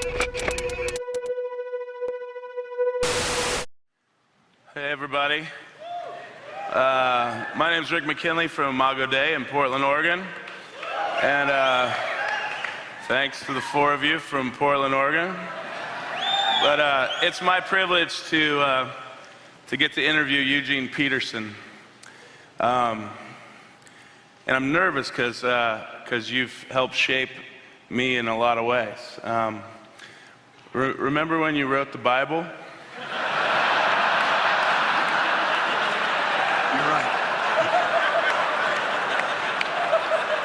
Hey everybody, my name is Rick McKinley from Imago Dei in Portland, Oregon, and thanks to the four of you from Portland, Oregon. But it's my privilege to get to interview Eugene Peterson, and I'm nervous because you've helped shape me in a lot of ways. Remember when you wrote the Bible?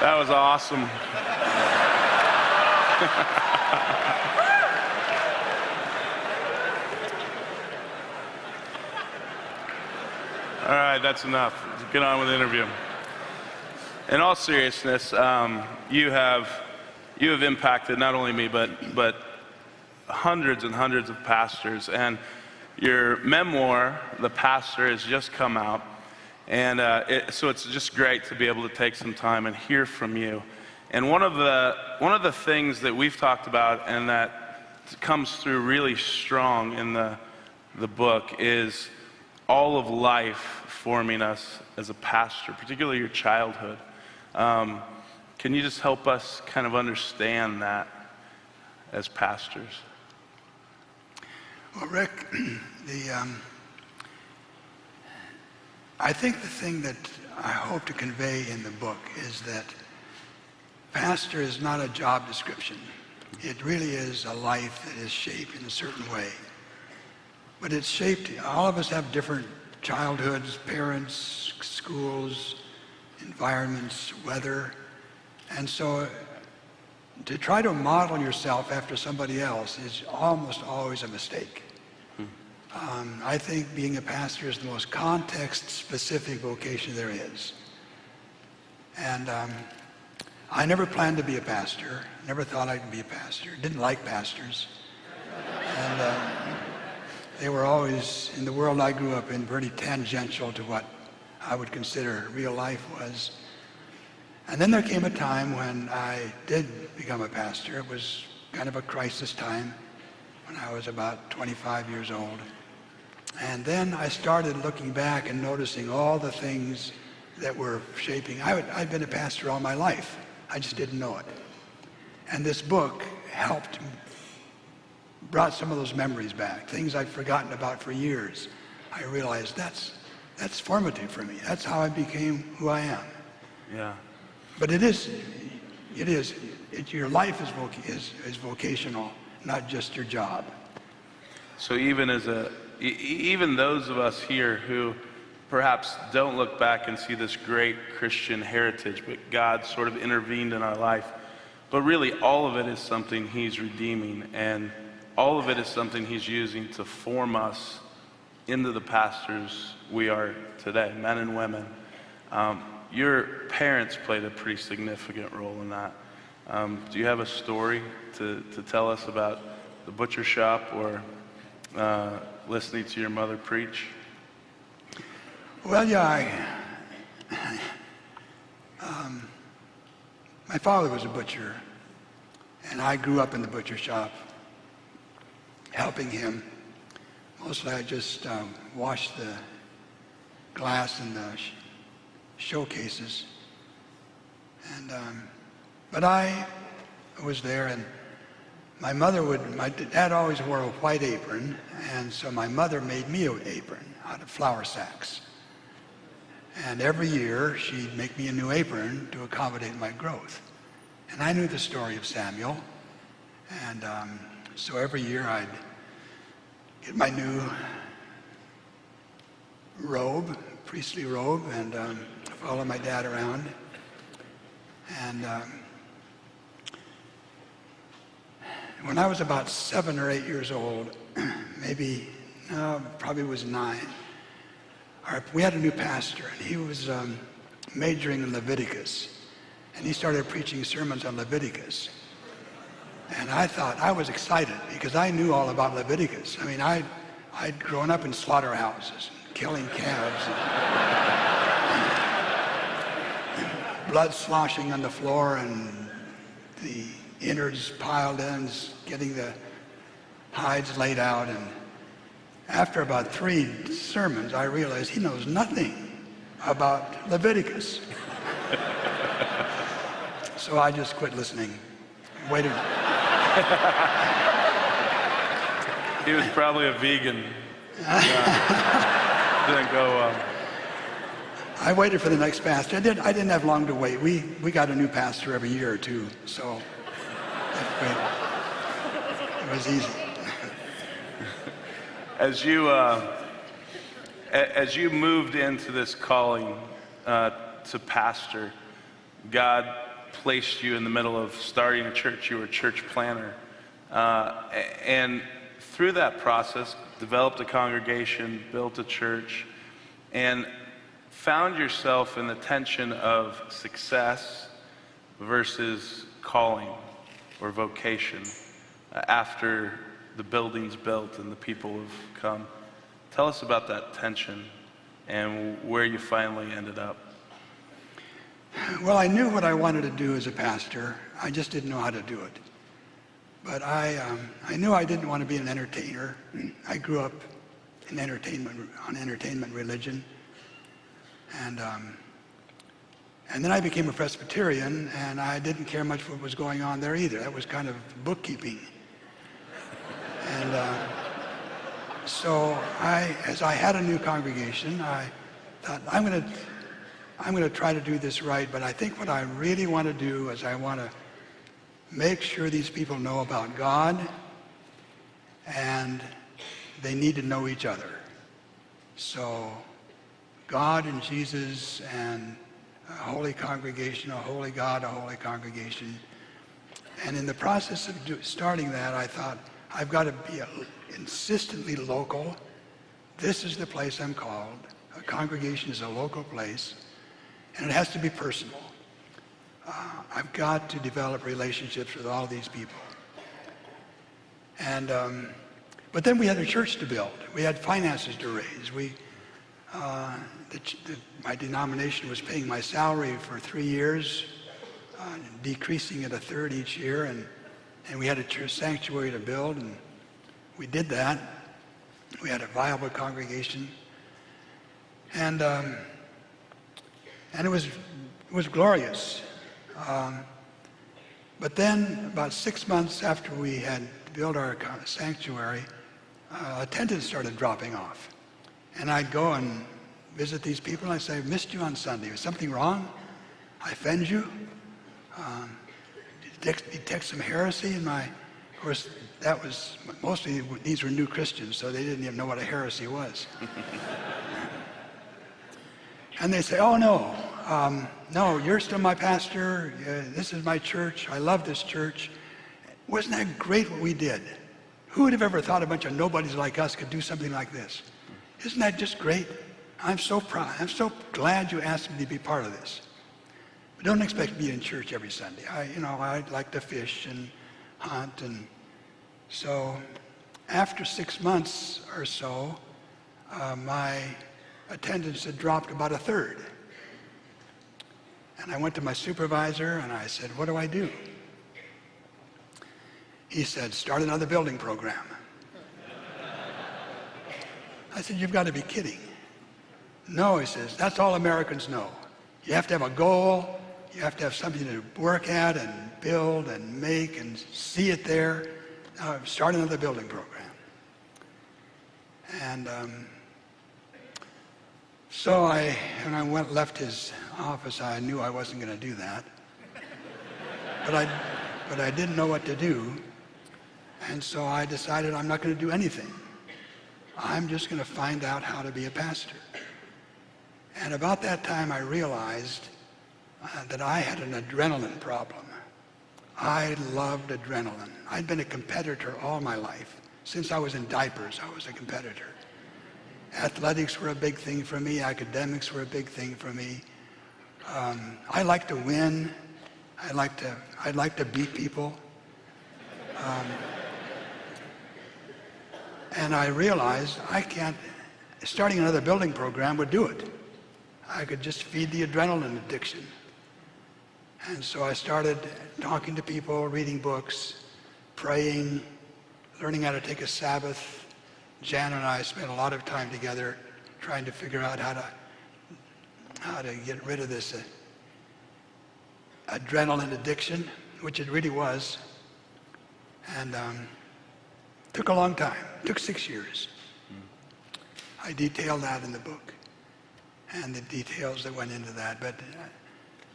That was awesome. All right, that's enough. Let's get on with the interview. In all seriousness, you have impacted not only me, but hundreds and hundreds of pastors. And your memoir, The Pastor, has just come out. And so it's just great to be able to take some time and hear from you. And one of the things that we've talked about and that comes through really strong in the book is all of life forming us as a pastor, particularly your childhood. Can you just help us kind of understand that as pastors? Well, Rick, I think the thing that I hope to convey in the book is that pastor is not a job description. It really is a life that is shaped in a certain way. But it's shaped, all of us have different childhoods, parents, schools, environments, weather. And so to try to model yourself after somebody else is almost always a mistake. I think being a pastor is the most context-specific vocation there is. And I never planned to be a pastor, never thought I'd be a pastor, didn't like pastors. And they were always, in the world I grew up in, pretty tangential to what I would consider real life was. And then there came a time when I did become a pastor. It was kind of a crisis time when I was about 25 years old. And then I started looking back and noticing all the things that were shaping. I'd been a pastor all my life. I just didn't know it. And this book helped, brought some of those memories back, things I'd forgotten about for years. I realized that's formative for me. That's how I became who I am. Yeah. But your life is vocational, not just your job. So even those of us here who perhaps don't look back and see this great Christian heritage, but God sort of intervened in our life, but really all of it is something He's redeeming, and all of it is something He's using to form us into the pastors we are today, men and women. Your parents played a pretty significant role in that. Do you have a story to tell us about the butcher shop or listening to your mother preach? Well, yeah, my father was a butcher, and I grew up in the butcher shop, helping him. Mostly I just washed the glass in the showcases. And but I was there, and my dad always wore a white apron, and so my mother made me an apron out of flour sacks. And every year she'd make me a new apron to accommodate my growth. And I knew the story of Samuel, and so every year I'd get my new robe, priestly robe, and follow my dad around. And when I was about 7 or 8 years old, probably was 9, we had a new pastor, and he was majoring in Leviticus, and he started preaching sermons on Leviticus. And I was excited because I knew all about Leviticus. I mean, I'd grown up in slaughterhouses, killing calves, and blood sloshing on the floor, and the innards piled in, getting the hides laid out, and after about 3 sermons, I realized he knows nothing about Leviticus. So I just quit listening. Waited. He was probably a vegan. Didn't go well. I waited for the next pastor. I didn't have long to wait. We got a new pastor every year or two, so it was easy. As you moved into this calling to pastor, God placed you in the middle of starting a church. You were a church planner, and through that process, developed a congregation, built a church, and found yourself in the tension of success versus calling or vocation after the building's built and the people have come. Tell us about that tension and where you finally ended up. Well, I knew what I wanted to do as a pastor. I just didn't know how to do it. But I knew I didn't want to be an entertainer. I grew up in entertainment religion. And then I became a Presbyterian, and I didn't care much what was going on there either. That was kind of bookkeeping. And so as I had a new congregation, I thought, I'm going to try to do this right, but I think what I really want to do is I want to make sure these people know about God, and they need to know each other. So God and Jesus and a holy congregation, a holy God, a holy congregation. And in the process of starting that, I thought, I've got to be insistently local. This is the place I'm called. A congregation is a local place, and it has to be personal. I've got to develop relationships with all these people. And but then we had a church to build. We had finances to raise. My denomination was paying my salary for 3 years, decreasing it a third each year, and we had a church sanctuary to build, and we did that. We had a viable congregation, and it was glorious. But then, about 6 months after we had built our sanctuary, attendance started dropping off. And I'd go and visit these people, and I'd say, I missed you on Sunday. Is something wrong? I offend you? Detect some heresy in my... Of course, that was... Mostly, these were new Christians, so they didn't even know what a heresy was. And they say, oh, no. No, you're still my pastor. This is my church. I love this church. Wasn't that great what we did? Who would have ever thought a bunch of nobodies like us could do something like this? Isn't that just great? I'm so proud. I'm so glad you asked me to be part of this. But don't expect me to be in church every Sunday. I like to fish and hunt. And so after 6 months or so, my attendance had dropped about a third. And I went to my supervisor and I said, what do I do? He said, start another building program. I said, you've got to be kidding. No, he says, that's all Americans know. You have to have a goal. You have to have something to work at and build and make and see it there. Now, start another building program. And so when I left his office, I knew I wasn't going to do that. But I didn't know what to do. And so I decided I'm not going to do anything. I'm just going to find out how to be a pastor. And about that time, I realized that I had an adrenaline problem. I loved adrenaline. I'd been a competitor all my life. Since I was in diapers, I was a competitor. Athletics were a big thing for me. Academics were a big thing for me. I like to win. I'd like to beat people. And I realized starting another building program would do it. I could just feed the adrenaline addiction. And so I started talking to people, reading books, praying, learning how to take a Sabbath. Jan and I spent a lot of time together trying to figure out how to get rid of this adrenaline addiction, which it really was. And took a long time. Took 6 years. I detail that in the book and the details that went into that. But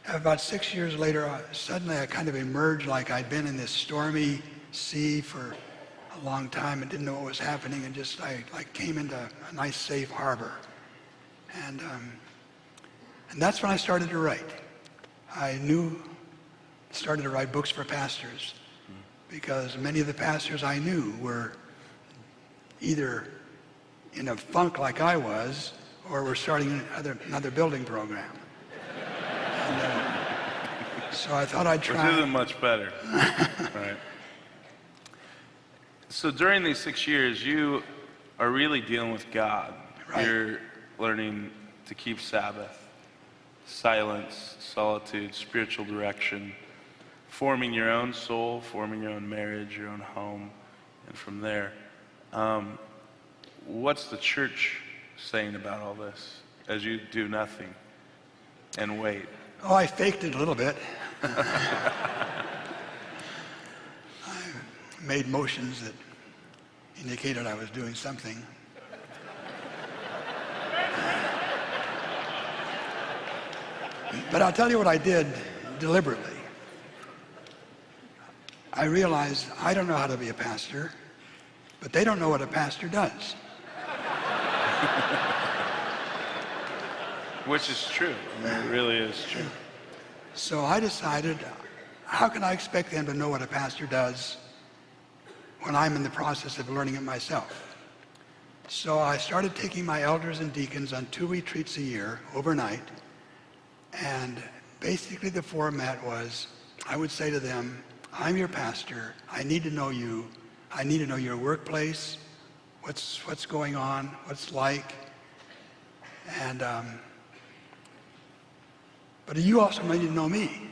about 6 years later, suddenly I kind of emerged like I'd been in this stormy sea for a long time and didn't know what was happening, and just I came into a nice safe harbor. And that's when I started to write. I started to write books for pastors, because many of the pastors I knew were either in a funk like I was, or were starting another building program. And, so I thought I'd try. Which isn't much better. Right. So during these 6 years, you are really dealing with God. Right. You're learning to keep Sabbath, silence, solitude, spiritual direction, forming your own soul, forming your own marriage, your own home, and from there. What's the church saying about all this as you do nothing and wait? Oh, I faked it a little bit. I made motions that indicated I was doing something. But I'll tell you what I did deliberately. I realized I don't know how to be a pastor, but they don't know what a pastor does. Which is true. I mean, it really is true. So I decided, how can I expect them to know what a pastor does when I'm in the process of learning it myself? So I started taking my elders and deacons on 2 retreats a year, overnight. And basically the format was, I would say to them, I'm your pastor. I need to know you. I need to know your workplace, what's going on, what's like. And but you also need to know me.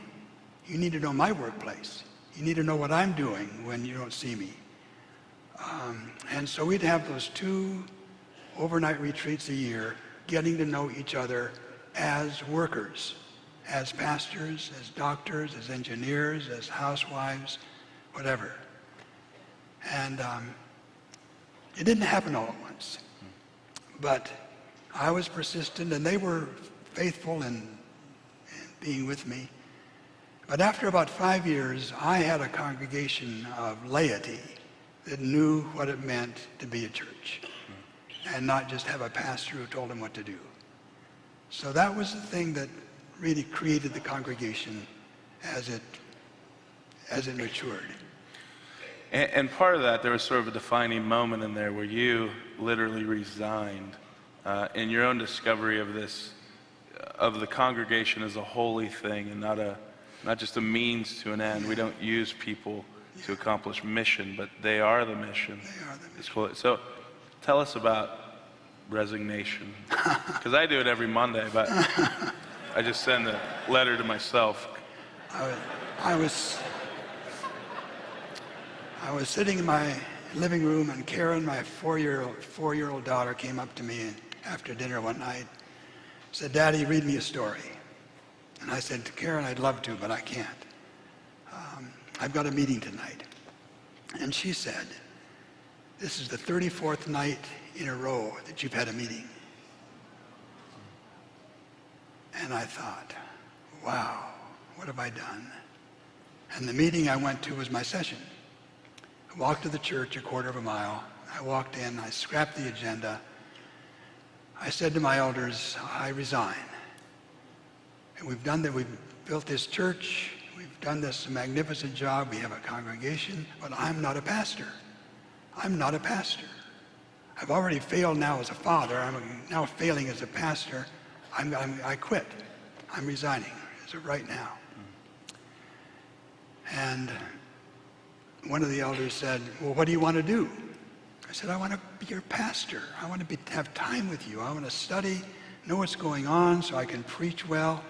You need to know my workplace. You need to know what I'm doing when you don't see me. And so we'd have those 2 overnight retreats a year, getting to know each other as workers, as pastors, as doctors, as engineers, as housewives, whatever. And it didn't happen all at once. But I was persistent, and they were faithful in being with me. But after about 5 years, I had a congregation of laity that knew what it meant to be a church and not just have a pastor who told them what to do. So that was the thing that really created the congregation as it matured. And part of that, there was sort of a defining moment in there where you literally resigned in your own discovery of this, of the congregation as a holy thing and not just a means to an end. We don't use people to accomplish mission, but they are the mission. They are the mission. So tell us about resignation, because I do it every Monday, but I just send a letter to myself. I was sitting in my living room, and Karen, my four-year-old daughter, came up to me after dinner one night, said, "Daddy, read me a story." And I said to Karen, "I'd love to, but I can't. I've got a meeting tonight." And she said, "This is the 34th night in a row that you've had a meeting." And I thought, wow, what have I done? And the meeting I went to was my session. I walked to the church a quarter of a mile. I walked in, I scrapped the agenda. I said to my elders, I resign. And we've built this church. We've done this magnificent job. We have a congregation, but I'm not a pastor. I'm not a pastor. I've already failed now as a father. I'm now failing as a pastor. I quit. I'm resigning as of right now. And one of the elders said, "Well, what do you want to do?" I said, "I want to be your pastor. I want to have time with you. I want to study, know what's going on so I can preach well.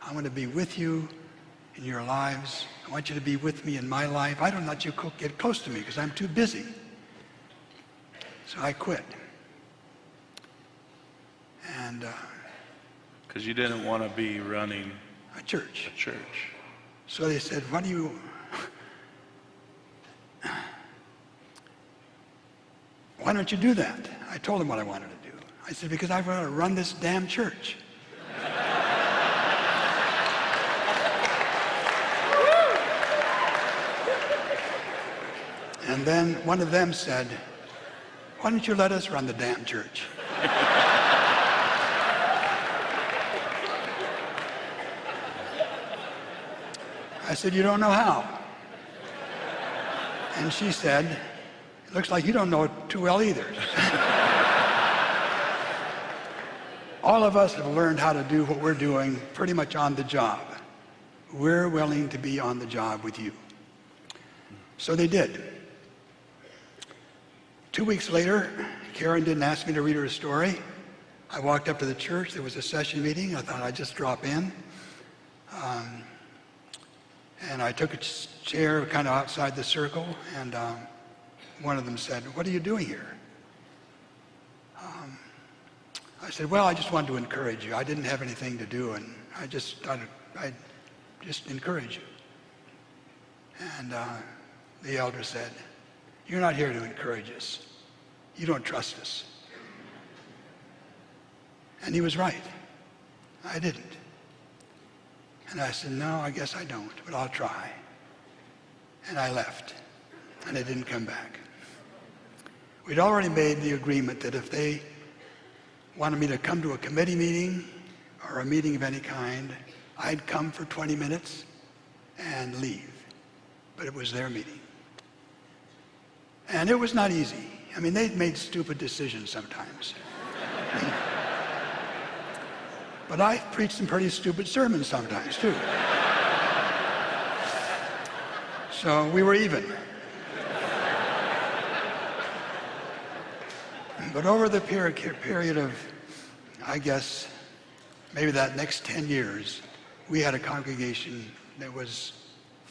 I want to be with you in your lives. I want you to be with me in my life. I don't let you get close to me because I'm too busy. So I quit. And Because you didn't want to be running a church. a church. So they said, why don't you do that? I told them what I wanted to do. I said, because I want to run this damn church. And then one of them said, why don't you let us run the damn church? I said, you don't know how. And she said, it looks like you don't know it too well either. All of us have learned how to do what we're doing pretty much on the job. We're willing to be on the job with you. So they did. 2 weeks later, Karen didn't ask me to read her a story. I walked up to the church. There was a session meeting. I thought I'd just drop in. And I took a chair kind of outside the circle, and one of them said, what are you doing here? I said, well, I just wanted to encourage you. I didn't have anything to do, and I just thought I'd just encourage you. And the elder said, you're not here to encourage us. You don't trust us. And he was right. I didn't. And I said, no, I guess I don't, but I'll try. And I left, and I didn't come back. We'd already made the agreement that if they wanted me to come to a committee meeting or a meeting of any kind, I'd come for 20 minutes and leave. But it was their meeting. And it was not easy. I mean, they'd made stupid decisions sometimes. But I preached some pretty stupid sermons sometimes, too. So we were even. But over the period of, I guess, maybe that next 10 years, we had a congregation that was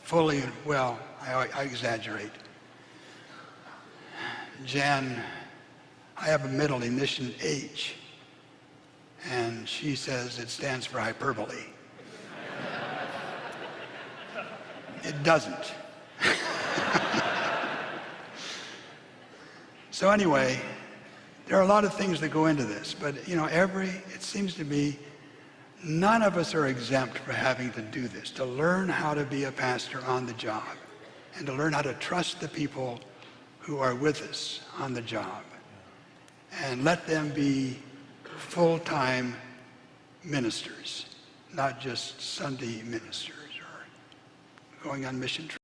fully, well, I exaggerate. Jan, I have a middle initial H, and she says it stands for hyperbole. It doesn't. So anyway, there are a lot of things that go into this, but it seems to me, none of us are exempt from having to do this, to learn how to be a pastor on the job, and to learn how to trust the people who are with us on the job, and let them be full-time ministers, not just Sunday ministers or going on mission trips.